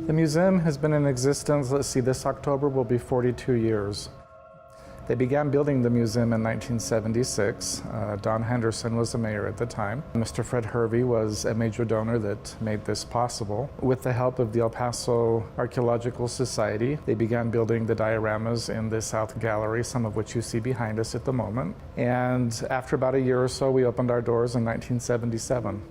The museum has been in existence, let's see, this October will be 42 years. They began building the museum in 1976. Don Henderson was the mayor at the time. Mr. Fred Hervey was a major donor that made this possible. With the help of the El Paso Archaeological Society, they began building the dioramas in the South Gallery, some of which you see behind us at the moment. And after about a year or so, we opened our doors in 1977.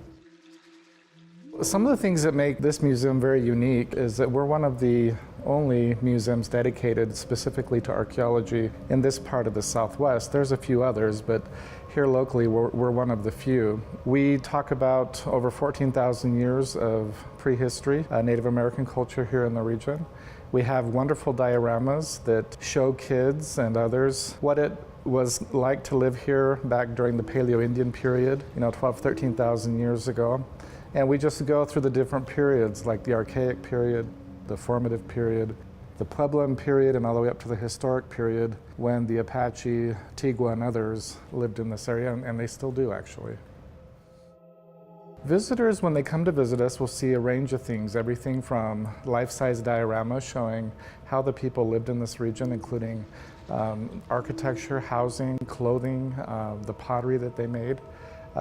Some of the things that make this museum very unique is that we're one of the only museums dedicated specifically to archaeology in this part of the Southwest. There's a few others, but here locally we're one of the few. We talk about over 14,000 years of prehistory, Native American culture here in the region. We have wonderful dioramas that show kids and others what it was like to live here back during the Paleo-Indian period, 12, 13,000 years ago. And we just go through the different periods, like the Archaic period, the Formative period, the Puebloan period, and all the way up to the Historic period when the Apache, Tigua, and others lived in this area, and they still do, actually. Visitors, when they come to visit us, will see a range of things, everything from life-size dioramas showing how the people lived in this region, including architecture, housing, clothing, the pottery that they made.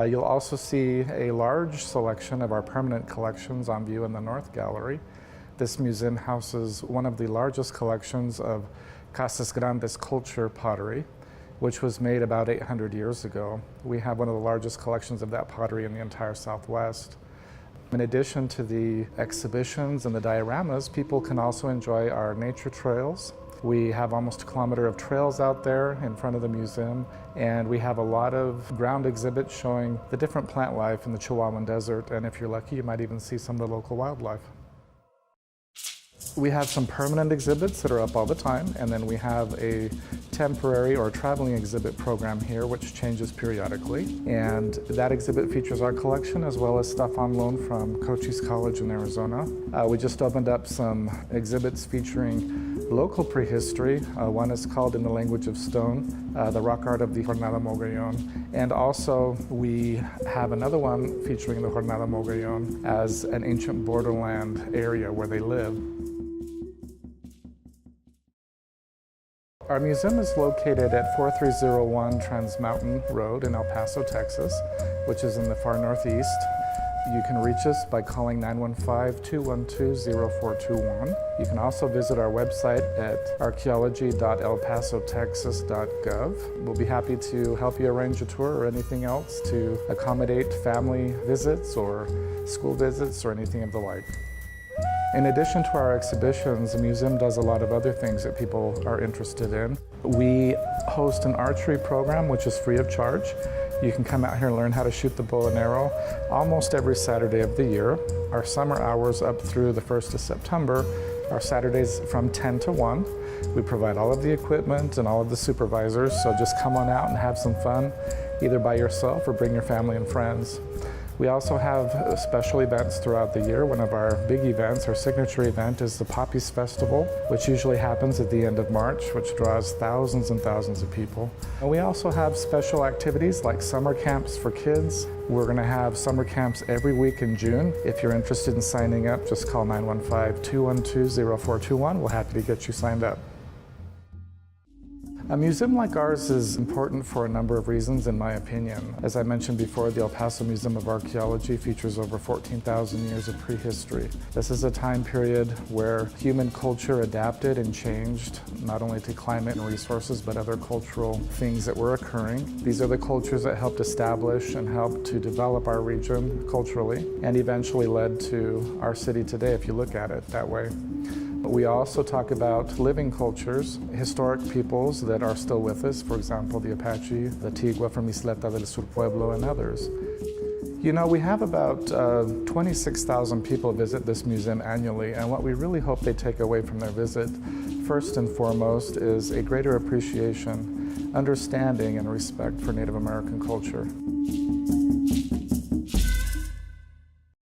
You'll also see a large selection of our permanent collections on view in the North Gallery. This museum houses one of the largest collections of Casas Grandes culture pottery, which was made about 800 years ago. We have one of the largest collections of that pottery in the entire Southwest. In addition to the exhibitions and the dioramas, people can also enjoy our nature trails. We have almost a kilometer of trails out there in front of the museum, and we have a lot of ground exhibits showing the different plant life in the Chihuahuan Desert, and if you're lucky, you might even see some of the local wildlife. We have some permanent exhibits that are up all the time, and then we have a temporary or traveling exhibit program here which changes periodically. And that exhibit features our collection as well as stuff on loan from Cochise College in Arizona. We just opened up some exhibits featuring local prehistory. One is called In the Language of Stone, the rock art of the Jornada Mogollon. And also we have another one featuring the Jornada Mogollon as an ancient borderland area where they live. Our museum is located at 4301 Trans Mountain Road in El Paso, Texas, which is in the far northeast. You can reach us by calling 915-212-0421. You can also visit our website at archaeology.elpasotexas.gov. We'll be happy to help you arrange a tour or anything else to accommodate family visits or school visits or anything of the like. In addition to our exhibitions, the museum does a lot of other things that people are interested in. We host an archery program, which is free of charge. You can come out here and learn how to shoot the bow and arrow almost every Saturday of the year. Our summer hours up through the 1st of September are Saturdays from 10 to 1. We provide all of the equipment and all of the supervisors, so just come on out and have some fun, either by yourself or bring your family and friends. We also have special events throughout the year. One of our big events, our signature event, is the Poppies Festival, which usually happens at the end of March, which draws thousands and thousands of people. And we also have special activities like summer camps for kids. We're going to have summer camps every week in June. If you're interested in signing up, just call 915-212-0421. We're happy to get you signed up. A museum like ours is important for a number of reasons, in my opinion. As I mentioned before, the El Paso Museum of Archaeology features over 14,000 years of prehistory. This is a time period where human culture adapted and changed, not only to climate and resources, but other cultural things that were occurring. These are the cultures that helped establish and helped to develop our region culturally, and eventually led to our city today, if you look at it that way. We also talk about living cultures, historic peoples that are still with us, for example, the Apache, the Tigua from Isleta del Sur Pueblo, and others. You know, we have about 26,000 people visit this museum annually, and what we really hope they take away from their visit, first and foremost, is a greater appreciation, understanding, and respect for Native American culture.